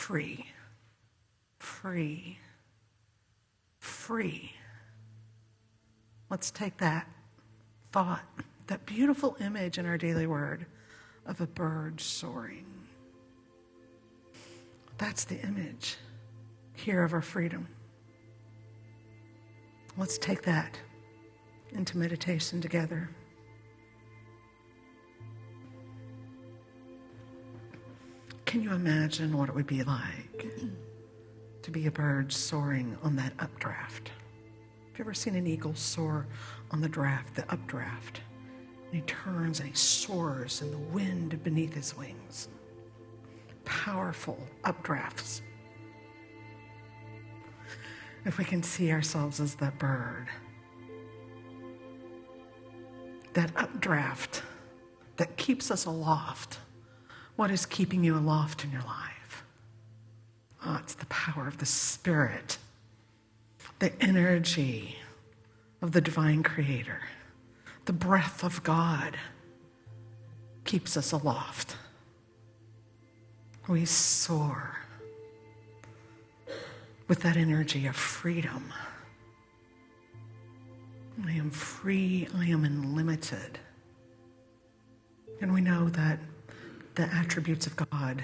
free, free, free. Let's take that thought, that beautiful image in our daily word of a bird soaring. That's the image here of our freedom. Let's take that into meditation together. Can you imagine what it would be like to be a bird soaring on that updraft? Have you ever seen an eagle soar on the draft, the updraft? And he turns and he soars in the wind beneath his wings. Powerful updrafts. If we can see ourselves as that bird, that updraft that keeps us aloft. What is keeping you aloft in your life? Oh, it's the power of the Spirit, the energy of the divine Creator, the breath of God keeps us aloft. We soar with that energy of freedom. I am free, I am unlimited. And we know that the attributes of God,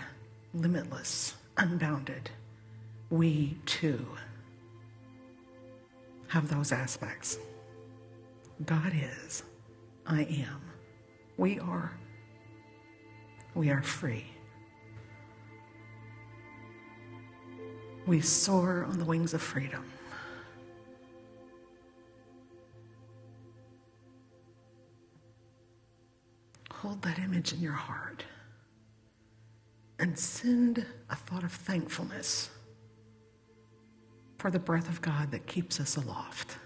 limitless, unbounded, we too have those aspects. God is, I am, we are free. We soar on the wings of freedom. Hold that image in your heart and send a thought of thankfulness for the breath of God that keeps us aloft.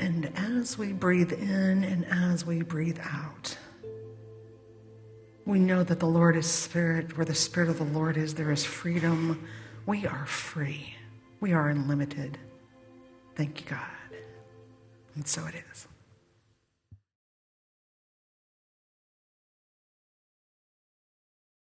And as we breathe in and as we breathe out, we know that the Lord is Spirit. Where the Spirit of the Lord is, there is freedom. We are free. We are unlimited. Thank you, God. And so it is.